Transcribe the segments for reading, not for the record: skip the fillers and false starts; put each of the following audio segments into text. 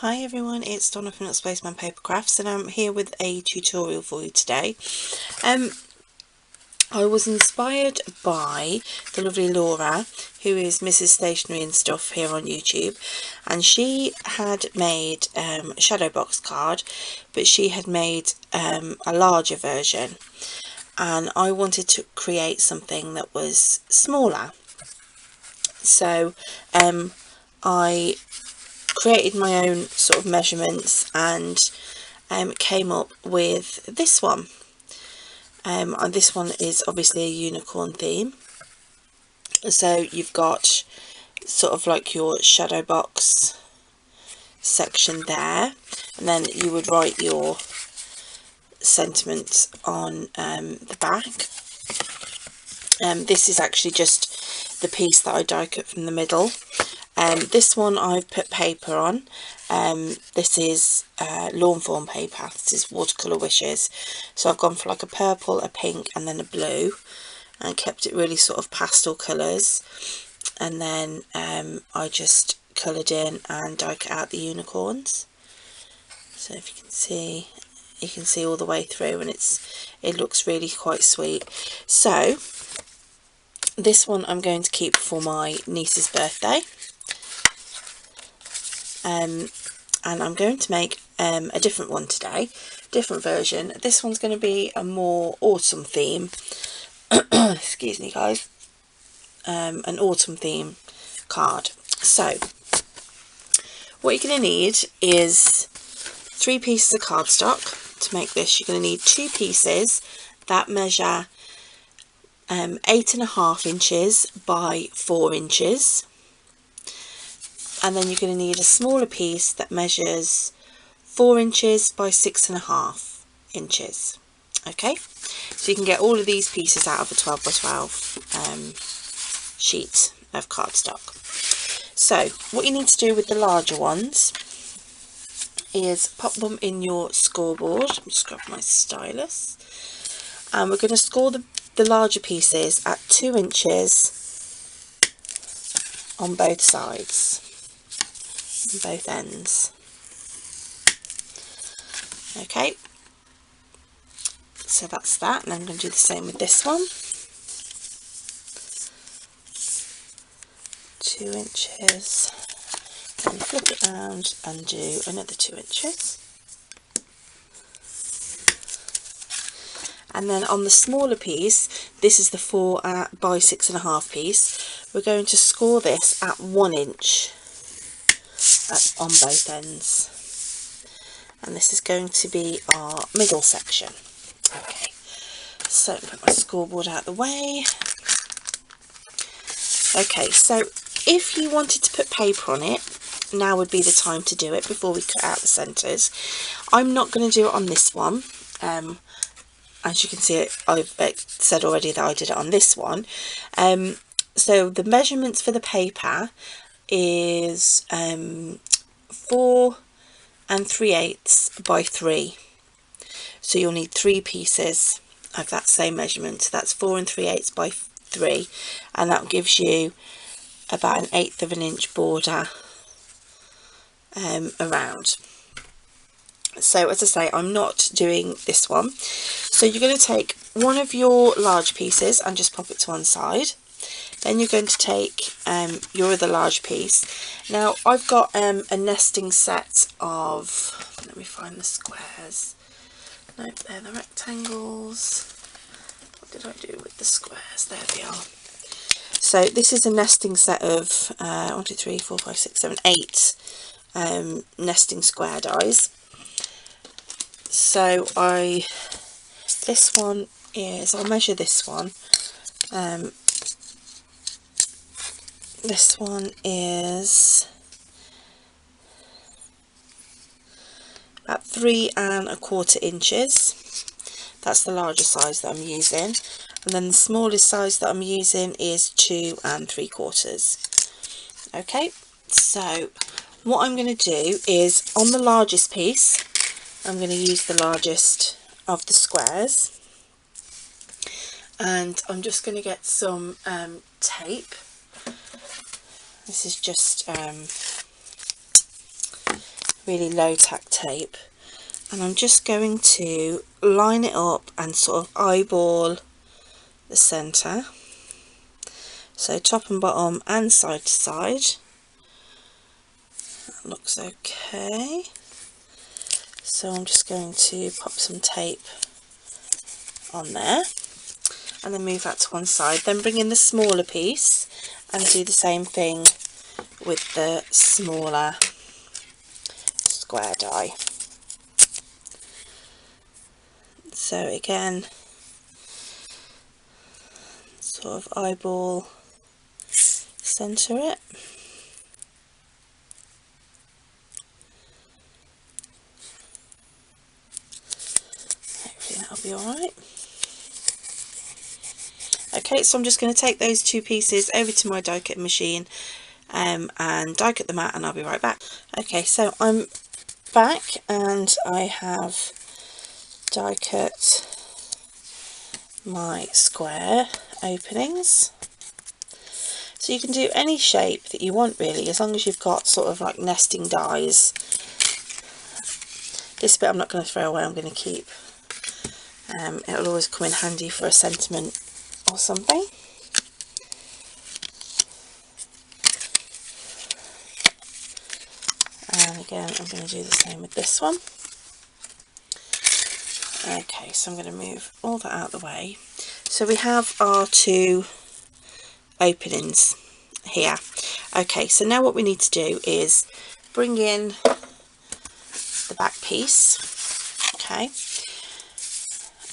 Hi everyone, it's Donna from Spaceman Paper Crafts, and I'm here with a tutorial for you today. I was inspired by the lovely Laura, who is Mrs. Stationery and Stuff here on YouTube, and she had made a shadow box card, but she had made a larger version, and I wanted to create something that was smaller. So I created my own sort of measurements and came up with this one. And this one is obviously a unicorn theme. So you've got sort of like your shadow box section there, and then you would write your sentiments on the back. This is actually just the piece that I die cut from the middle. This one I've put paper on. This is lawn form paper. This is watercolour wishes. So I've gone for like a purple, a pink and then a blue, and kept it really sort of pastel colours. And then I just coloured in and die cut out the unicorns. So if you can see all the way through, and it looks really quite sweet. So this one I'm going to keep for my niece's birthday. And I'm going to make a different one today, different version. This one's going to be a more autumn theme. Excuse me guys. An autumn theme card. So what you're going to need is 3 pieces of cardstock. To make this, you're going to need 2 pieces that measure 8.5 inches by 4 inches. And then you're going to need a smaller piece that measures 4 inches by 6.5 inches. Okay, so you can get all of these pieces out of a 12 by 12 sheet of cardstock. So what you need to do with the larger ones is pop them in your scoreboard. I'm just grab my stylus, and we're going to score the larger pieces at 2 inches on both sides, both ends. Okay, so that's that, and I'm going to do the same with this one. 2 inches, and flip it around and do another 2 inches. And then on the smaller piece, this is the 4 by 6.5 piece, we're going to score this at 1 inch on both ends. And this is going to be our middle section. Okay, so put my scoreboard out of the way. Okay, so if you wanted to put paper on it, now would be the time to do it before we cut out the centres. I'm not going to do it on this one. As you can see, I've said already that I did it on this one. So the measurements for the paper is 4 3/8 by 3. So you'll need 3 pieces of that same measurement. So that's 4 3/8 by 3, and that gives you about 1/8 of an inch border around. So as I say, I'm not doing this one. So you're going to take one of your large pieces and just pop it to one side. Then you're going to take your other large piece. Now I've got a nesting set of, let me find the squares. No, they're the rectangles. What did I do with the squares? There they are. So this is a nesting set of 1, 2, 3, 4, 5, 6, 7, 8 nesting square dies. So this one is, I'll measure this one. This one is about 3 1/4 inches. That's the larger size that I'm using. And then the smallest size that I'm using is 2 3/4. Okay, so what I'm going to do is, on the largest piece, I'm going to use the largest of the squares. And I'm just going to get some tape. This is just really low tack tape, and I'm just going to line it up and sort of eyeball the centre, so top and bottom and side to side. That looks okay. So I'm just going to pop some tape on there and then move that to one side, then bring in the smaller piece and do the same thing with the smaller square die. So again, sort of eyeball centre it. Hopefully that'll be alright. Okay, so I'm just going to take those two pieces over to my die cut machine and die cut them out, and I'll be right back. Okay, so I'm back and I have die cut my square openings. So you can do any shape that you want really, as long as you've got sort of like nesting dies. This bit I'm not going to throw away, I'm going to keep. It'll always come in handy for a sentiment or something. And again, I'm going to do the same with this one. Okay, so I'm going to move all that out of the way. So we have our two openings here. Okay, so now what we need to do is bring in the back piece. Okay,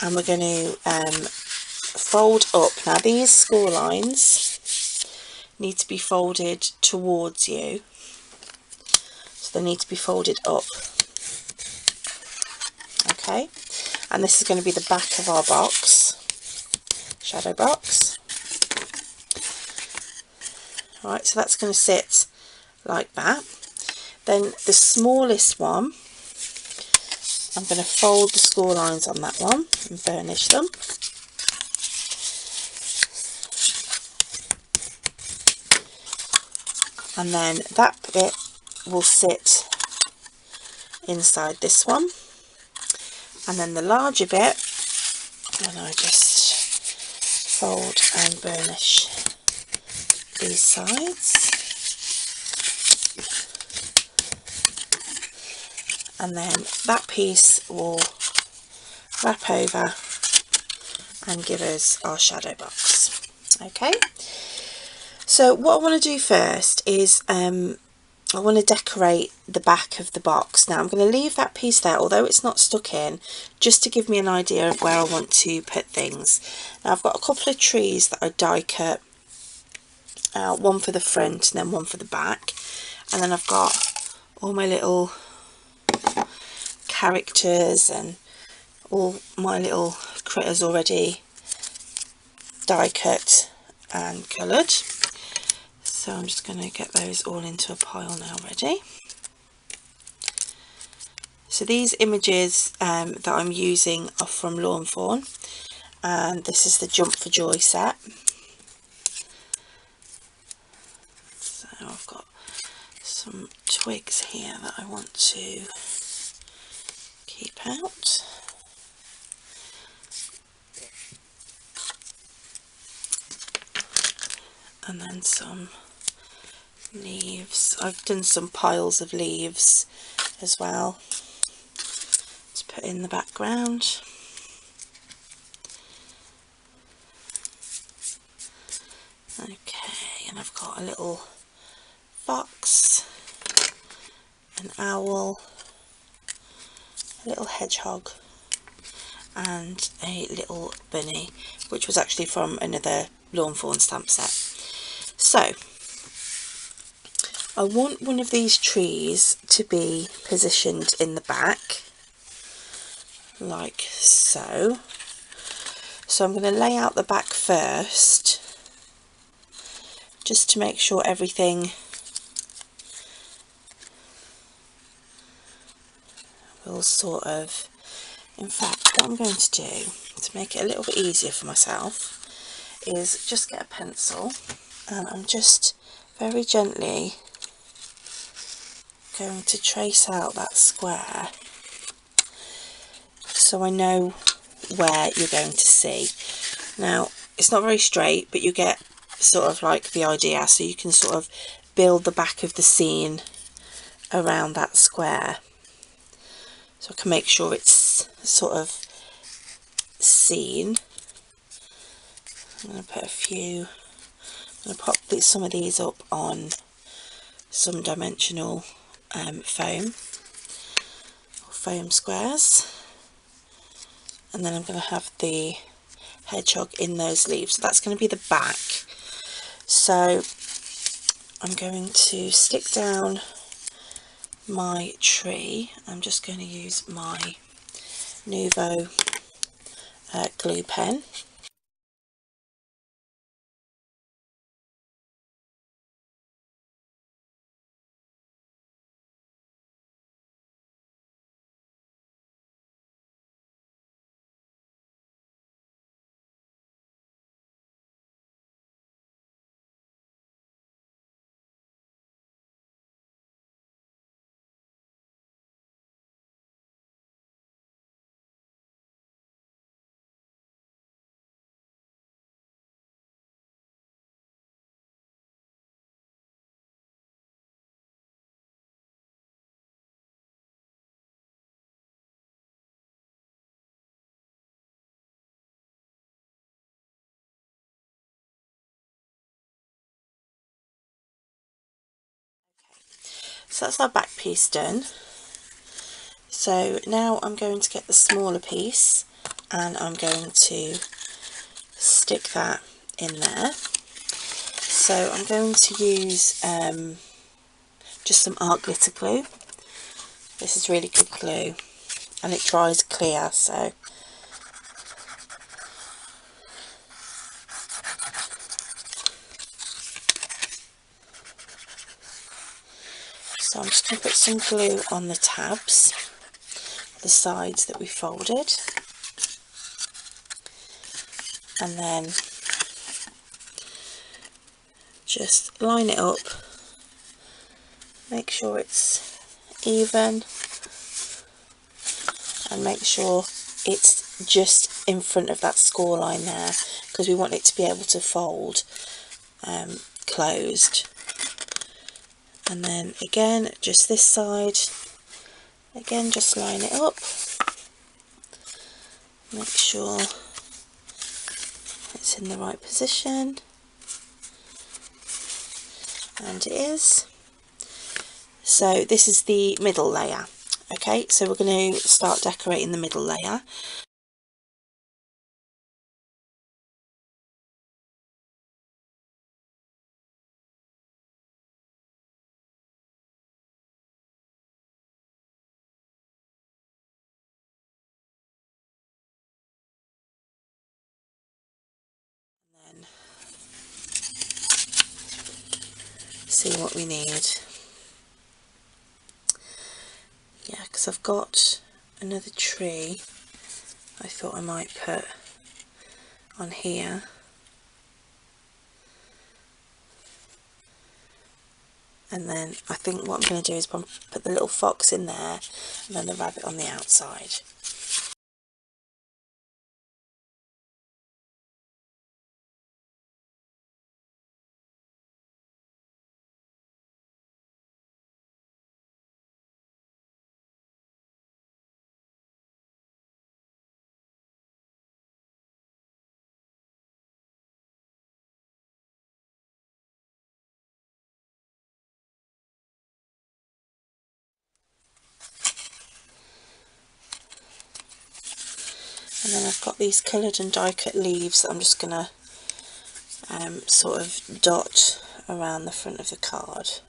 and we're going to fold up. Now these score lines need to be folded towards you, so they need to be folded up. Okay, and this is going to be the back of our box, shadow box. Right, so that's going to sit like that. Then the smallest one, I'm going to fold the score lines on that one and burnish them. And then that bit will sit inside this one. And then the larger bit, and I just fold and burnish these sides. And then that piece will wrap over and give us our shadow box. Okay, so what I want to do first is I want to decorate the back of the box. Now I'm going to leave that piece there, although it's not stuck in, just to give me an idea of where I want to put things. Now I've got a couple of trees that I die cut, one for the front and then one for the back, and then I've got all my little characters and all my little critters already die cut and coloured. So I'm just going to get those all into a pile now ready. So these images that I'm using are from Lawn Fawn, and this is the Jump for Joy set. So I've got some twigs here that I want to keep out. And then some leaves. I've done some piles of leaves as well to put in the background. Okay, and I've got a little fox, an owl, a little hedgehog and a little bunny, which was actually from another Lawn Fawn stamp set. So I want one of these trees to be positioned in the back like so. So I'm going to lay out the back first, just to make sure everything will sort of, in fact what I'm going to do to make it a little bit easier for myself is just get a pencil and I'm just very gently going to trace out that square so I know where you're going to see. Now, it's not very straight, but you get sort of like the idea, so you can sort of build the back of the scene around that square. So I can make sure it's sort of seen. I'm going to put I'm going to pop some of these up on some dimensional foam squares, and then I'm going to have the hedgehog in those leaves. So that's going to be the back. So I'm going to stick down my tree. I'm just going to use my Nuvo glue pen. So that's our back piece done. So now I'm going to get the smaller piece and I'm going to stick that in there. So I'm going to use just some art glitter glue. This is really good glue and it dries clear, so I'm just going to put some glue on the tabs, the sides that we folded, and then just line it up, make sure it's even, and make sure it's just in front of that score line there, because we want it to be able to fold closed. And then again, just this side, again just line it up, make sure it's in the right position, and it is. So this is the middle layer. Okay, so we're going to start decorating the middle layer. And then see what we need. Yeah, because I've got another tree I thought I might put on here. And then I think what I'm going to do is put the little fox in there and then the rabbit on the outside. And then I've got these coloured and die cut leaves that I'm just going to sort of dot around the front of the card.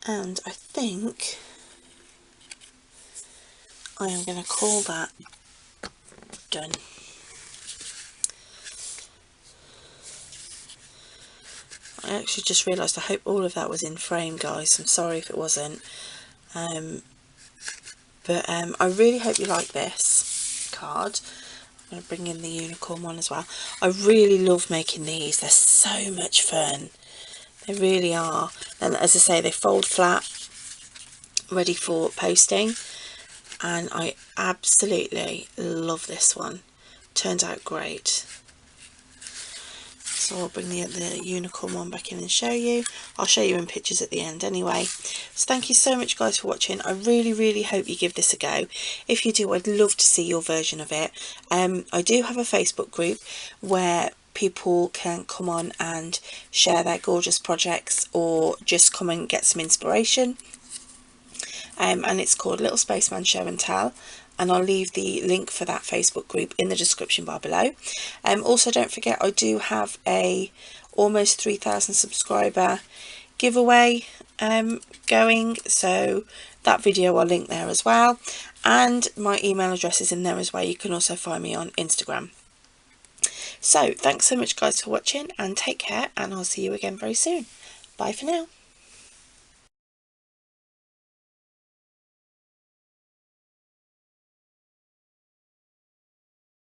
And I think I am going to call that done. I actually just realised I hope all of that was in frame, guys. I'm sorry if it wasn't. But I really hope you like this card. I'm going to bring in the unicorn one as well. I really love making these. They're so much fun. They really are. And as I say, they fold flat, ready for posting. And I absolutely love this one. Turned out great. So I'll bring the unicorn one back in and show you. I'll show you in pictures at the end anyway. So thank you so much, guys, for watching. I really hope you give this a go. If you do, I'd love to see your version of it. I do have a Facebook group where people can come on and share their gorgeous projects or just come and get some inspiration. And it's called Little Spaceman Show and Tell. And I'll leave the link for that Facebook group in the description bar below. Also, don't forget, I do have a almost 3,000 subscriber giveaway going, so that video I'll link there as well, and my email address is in there as well. You can also find me on Instagram. So thanks so much, guys, for watching, and take care, and I'll see you again very soon. Bye for now.